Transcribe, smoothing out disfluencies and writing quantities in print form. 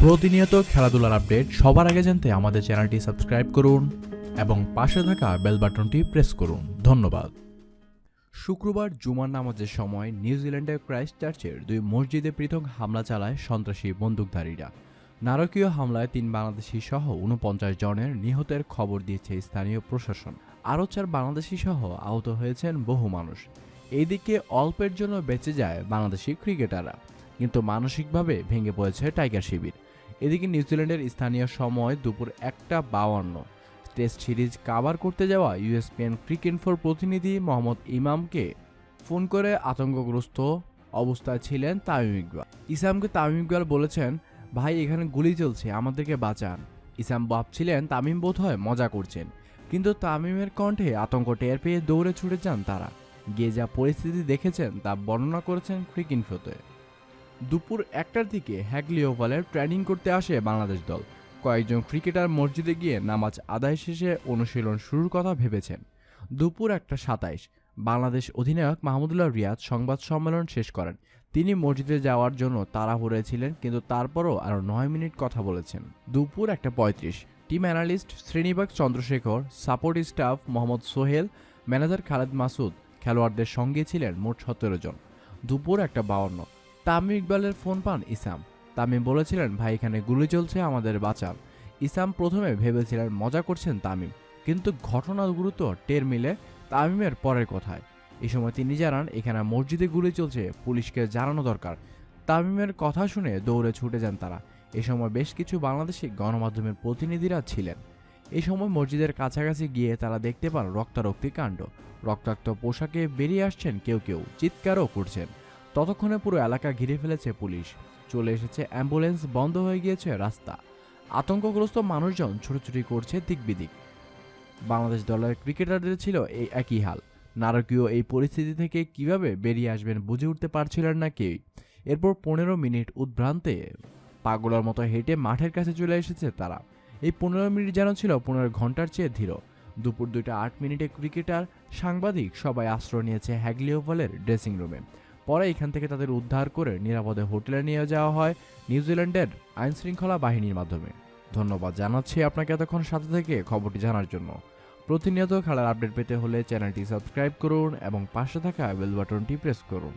প্রতিনিয়ত খেলাধুলার আপডেট সবার আগে জানতে আমাদের চ্যানেলটি সাবস্ক্রাইব করুন এবং পাশে থাকা বেল বাটনটি প্রেস করুন। ধন্যবাদ। শুক্রবার জুমার নামাজের সময় নিউজিল্যান্ডের ক্রাইস্টচার্চের দুই মসজিদে পৃথক হামলা চালায় সন্ত্রাসী বন্দুকধারীরা। নারকীয় হামলায় ৩ বাংলাদেশি সহ ৪৯ জনের নিহতের খবর দিয়েছে স্থানীয় প্রশাসন। আরও ৪ বাংলাদেশি সহ আহত হয়েছেন বহু মানুষ। এইদিকে অল্পের জন্য বেঁচে যায় বাংলাদেশি ক্রিকেটাররা, কিন্তু মানসিকভাবে ভেঙে পড়েছে টাইগার শিবির। এদিকে নিউজিল্যান্ডের স্থানীয় সময় দুপুর ১:৫২ টেস্ট সিরিজ কাভার করতে যাওয়া ইউএসপিএন ক্রিক-ইনফোর প্রতিনিধি মোহাম্মদ ইমামকে ফোন করে আতঙ্কগ্রস্ত অবস্থায় ছিলেন তামিম ইকবাল। ইসামকে তামিম ইকবাল বলেছেন, ভাই এখানে গুলি চলছে, আমাদেরকে বাঁচান। ইসাম ভাবছিলেন তামিম বোধহয় মজা করছেন, কিন্তু তামিমের কণ্ঠে আতঙ্ক টের পেয়ে দৌড়ে ছুটে যান তারা। গিয়ে যা পরিস্থিতি দেখেছেন তা বর্ণনা করেছেন ক্রিক-ইনফোতে। দুপুর ১টার দিকে হ্যাগলি ওভালে ট্রেনিং করতে আসে বাংলাদেশ দল। কয়েকজন ক্রিকেটার মসজিদে গিয়ে নামাজ আদায় শেষে অনুশীলন শুরুর কথা ভেবেছেন। দুপুর ১:২৭ বাংলাদেশ অধিনায়ক মাহমুদুল্লাহ রিয়াদ সংবাদ সম্মেলন শেষ করেন। তিনি মসজিদে যাওয়ার জন্য তাড়াহুড়োয় ছিলেন, কিন্তু তারপরও আরও ৯ মিনিট কথা বলেছেন। দুপুর ১:৩৫ team analyst Srinivas Chandrasekhar, support staff Mohammad Sohel, manager Khaled Masud, খেলোয়াড়দের সঙ্গে ছিলেন মোট ১৭ জন। দুপুর ১:৫২ তামিম ইকবালের ফোন পান ইসাম। তামিম বলেছিলেন, ভাই এখানে গুলি চলছে, আমাদের বাঁচান। ইসাম প্রথমে ভেবেছিলেন মজা করছেন তামিম, কিন্তু ঘটনার গুরুত্ব টের মিলে তামিমের পরের কথায়। এই সময় তিনি জানান, এখানে মসজিদে গুলি চলছে, পুলিশকে জানানো দরকার। তামিমের কথা শুনে দৌড়ে ছুটে যান তারা। এ সময় বেশ কিছু বাংলাদেশি গণমাধ্যমের প্রতিনিধিরা ছিলেন। এই সময় মসজিদের কাছাকাছি গিয়ে তারা দেখতে পান রক্তারক্তি কাণ্ড। রক্তাক্ত পোশাকে বেরিয়ে আসছেন কেউ কেউ, চিৎকারও করছেন। ততক্ষণে পুরো এলাকা ঘিরে ফেলেছে পুলিশ। চলে এসেছে অ্যাম্বুলেন্স, বন্ধ হয়ে গিয়েছে রাস্তা। আতঙ্কগ্রস্ত মানুষজন ছোটাছুটি করছে দিক বিদিক। বাংলাদেশ দলের ক্রিকেটারদের ছিল এই একই হাল। নারকীয় এই পরিস্থিতি থেকে কিভাবে বেরিয়ে আসবেন বুঝে উঠতে পারছিলেন না কেউই। এরপর ১৫ মিনিট উদ্ভ্রান্তে পাগলার মতো হেঁটে মাঠের কাছে চলে এসেছে তারা। এই ১৫ মিনিট যেন ছিল ১৫ ঘন্টার চেয়ে ধীর। দুপুর ২:০৮ ক্রিকেটার, সাংবাদিক সবাই আশ্রয় নিয়েছে হ্যাগলি ওভালের ড্রেসিং রুমে। পরে এখান থেকে তাদের উদ্ধার করে নিরাপদে হোটেলে নিয়ে যাওয়া হয় নিউজিল্যান্ডের আইনশৃঙ্খলা বাহিনীর মাধ্যমে। ধন্যবাদ জানাচ্ছি আপনাকে এতক্ষণ সাথে থেকে খবরটি জানার জন্য। প্রতিনিয়ত খেলার আপডেট পেতে হলে চ্যানেলটি সাবস্ক্রাইব করুন এবং পাশে থাকা বেল বাটনটি প্রেস করুন।